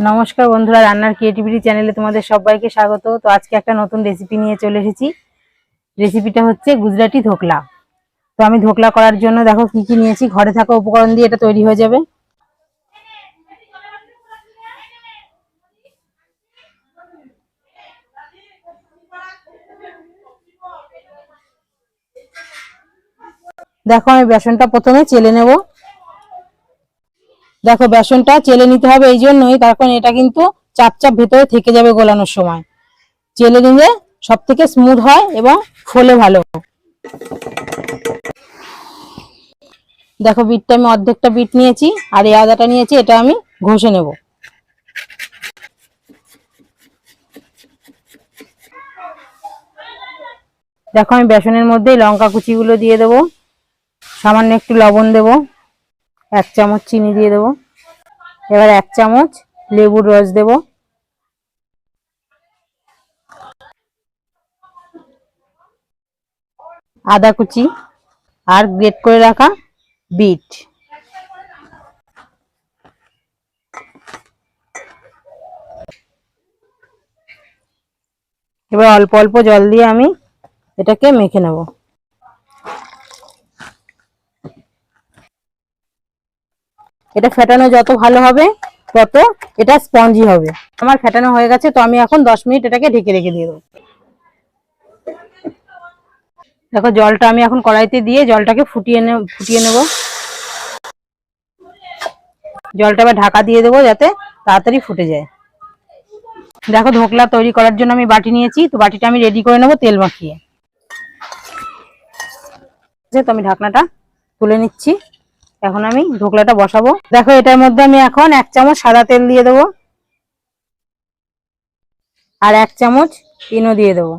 নমস্কার বন্ধুরা, রান্নার ক্রিয়েটিভিটি চ্যানেলে তোমাদের সবাইকে স্বাগত। তো আজকে একটা নতুন রেসিপি নিয়ে চলে এসেছি। রেসিপিটা হচ্ছে গুজরাটি ধোকলা। তো আমি ধোকলা করার জন্য দেখো কি কি নিয়েছি। ঘরে থাকা উপকরণ দিয়ে এটা তৈরি হয়ে যাবে। দেখো আমি বেসনটা প্রথমে চেলে নেব। দেখো বেসনটা চেলে নিতে হবে এই জন্যই, তার কারণ এটা কিন্তু চাপ চাপ ভেতরে থেকে যাবে গোলানোর সময়। চেলে নিলে সব থেকে স্মুথ হয় এবং ফোলে ভালো। দেখো বিটটা আমি অর্ধেকটা বিট নিয়েছি, আর এই আদাটা নিয়েছি, এটা আমি ঘষে নেব। দেখো আমি বেসনের মধ্যে লঙ্কা কুচিগুলো দিয়ে দেবো, সামান্য একটু লবণ দেব, 1 চামচ চিনি দিয়ে দেবো, এবার 1 চামচ লেবুর রস দেব, আদা কুচি আর গ্রেট করে রাখা বিট। এবার অল্প অল্প জল দিয়ে আমি এটাকে মেখে নেব। এটা ফেটানো যত ভালো হবে তত এটা স্পঞ্জি হবে। আমার ফেটানো হয়ে গেছে, তো আমি এখন 10 মিনিট এটাকে ঢেকে রেখে দিয়ে দেবো। দেখো জলটা আমি এখন কড়াইতে দিয়ে জলটাকে ফুটিয়ে নেব। জলটা আবার ঢাকা দিয়ে দেবো যাতে তাড়াতাড়ি ফুটে যায়। দেখো ধোকলা তৈরি করার জন্য আমি বাটি নিয়েছি, তো বাটিটা আমি রেডি করে নেবো তেল মাখিয়ে। তো আমি ঢাকনাটা তুলে নিচ্ছি। এখন আমি ধোকলাটা বসাবো। দেখো এটার মধ্যে আমি এখন 1 চামচ সাদা তেল দিয়ে দেবো, আর 1 চামচ ইনো দিয়ে দেবো।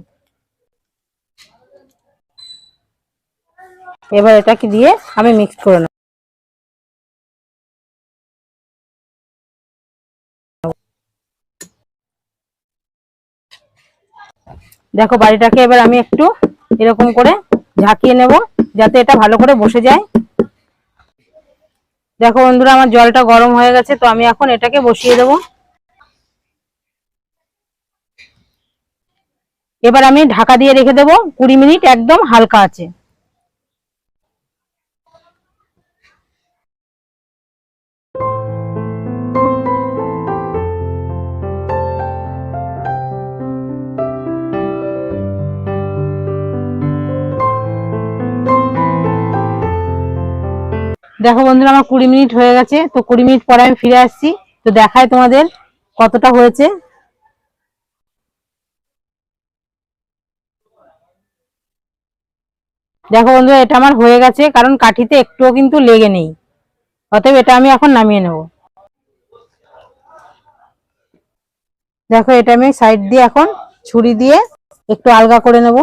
এবার এটাকে দিয়ে আমি মিক্স করে নেব। দেখো বাড়িটাকে এবার আমি একটু এরকম করে ঝাঁকিয়ে নেব যাতে এটা ভালো করে বসে যায়। দেখো বন্ধুরা আমার জলটা গরম হয়ে গেছে, তো আমি এখন এটাকে বসিয়ে দেব। এবার আমি ঢাকা দিয়ে রেখে দেবো 20 মিনিট একদম হালকা আছে। দেখো বন্ধুরা আমার 20 মিনিট হয়ে গেছে, তো 20 মিনিট পরে আমি ফিরে আসছি। তো দেখাই তোমাদের কতটা হয়েছে। দেখো বন্ধুরা এটা আমার হয়ে গেছে, কারণ কাঠিতে একটুও কিন্তু লেগে নেই। অতএব এটা আমি এখন নামিয়ে নেব। দেখো এটা আমি সাইড দিয়ে এখন ছুরি দিয়ে একটু আলগা করে নেব।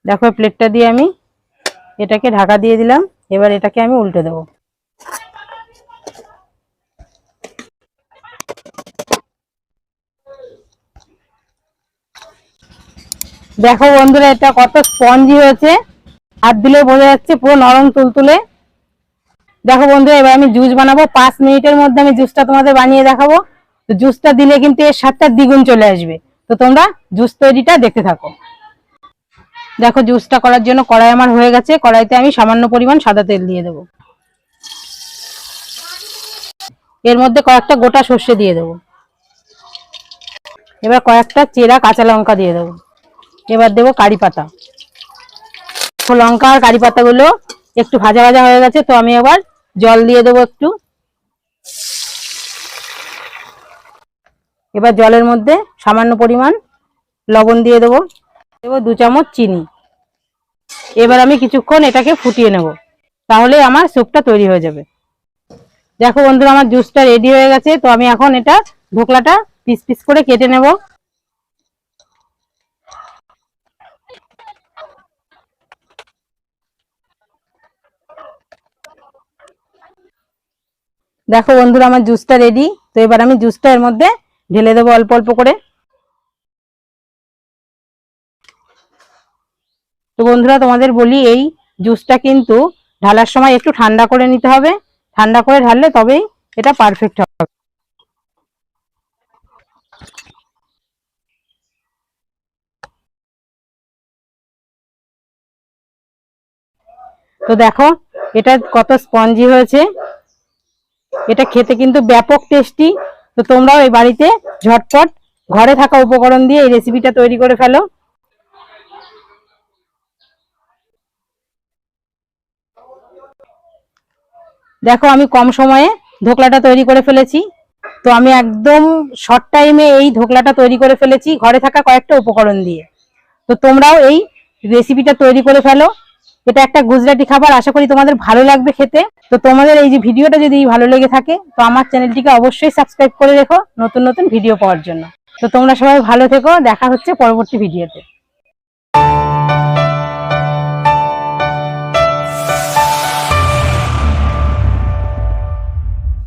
দেখো প্লেটটা দিয়ে আমি এটাকে ঢাকা দিয়ে দিলাম। এবার এটাকে আমি উল্টে দেব। দেখো বন্ধুরা এটা কত স্পঞ্জি হয়েছে, হাত দিলে বোঝা যাচ্ছে পুরো নরম তুলতুলে। দেখো বন্ধুরা এবার আমি জুস বানাবো। 5 মিনিটের মধ্যে আমি জুসটা তোমাদের বানিয়ে দেখাবো। তো জুসটা দিলে কিন্তু এর স্বাদটা দ্বিগুণ চলে আসবে। তো তোমরা জুস তৈরিটা দেখতে থাকো। দেখো জুসটা করার জন্য কড়াই আমার হয়ে গেছে। কড়াইতে আমি সামান্য পরিমাণ সাদা তেল দিয়ে দেবো। এর মধ্যে কয়েকটা গোটা সর্ষে দিয়ে দেবো। এবার কয়েকটা চেরা কাঁচা লঙ্কা দিয়ে দেবো। এবার দেবো কারি পাতা। লঙ্কা আর কারি পাতাগুলো একটু ভাজা ভাজা হয়ে গেছে, তো আমি এবার জল দিয়ে দেবো একটু। এবার জলের মধ্যে সামান্য পরিমাণ লবণ দিয়ে দেবো। 2 চামচ চিনি। এবার আমি কিছুক্ষণ এটাকে ফুটিয়ে নেব, তাহলে আমার স্যুপটা তৈরি হয়ে যাবে। দেখো বন্ধুরা আমার জুসটা রেডি হয়ে গেছে, তো আমি এখন এটা ধোকলাটা পিস পিস করে কেটে নেব। দেখো বন্ধুরা আমার জুসটা রেডি। তো এবার আমি জুসটা এর মধ্যে ঢেলে দেবো অল্প অল্প করে। তো বন্ধুরা তোমাদের বলি, এই জুসটা কিন্তু ঢালার সময় একটু ঠান্ডা করে নিতে হবে। ঠান্ডা করে ঢাললে তবেই এটা পারফেক্ট হবে। তো দেখো এটা কত স্পঞ্জি হয়েছে, এটা খেতে কিন্তু ব্যাপক টেস্টি। তো তোমরাও এই বাড়িতে ঝটপট ঘরে থাকা উপকরণ দিয়ে এই রেসিপিটা তৈরি করে ফেলো। দেখো আমি কম সময়ে ধোকলাটা তৈরি করে ফেলেছি। তো আমি একদম শর্ট টাইমে এই ধোকলাটা তৈরি করে ফেলেছি ঘরে থাকা কয়েকটা উপকরণ দিয়ে। তো তোমরাও এই রেসিপিটা তৈরি করে ফেলো। এটা একটা গুজরাটি খাবার, আশা করি তোমাদের ভালো লাগবে খেতে। তো তোমাদের এই যে ভিডিওটা যদি ভালো লেগে থাকে তো আমার চ্যানেলটিকে অবশ্যই সাবস্ক্রাইব করে রেখো নতুন নতুন ভিডিও পাওয়ার জন্য। তো তোমরা সবাই ভালো থেকো, দেখা হচ্ছে পরবর্তী ভিডিওতে।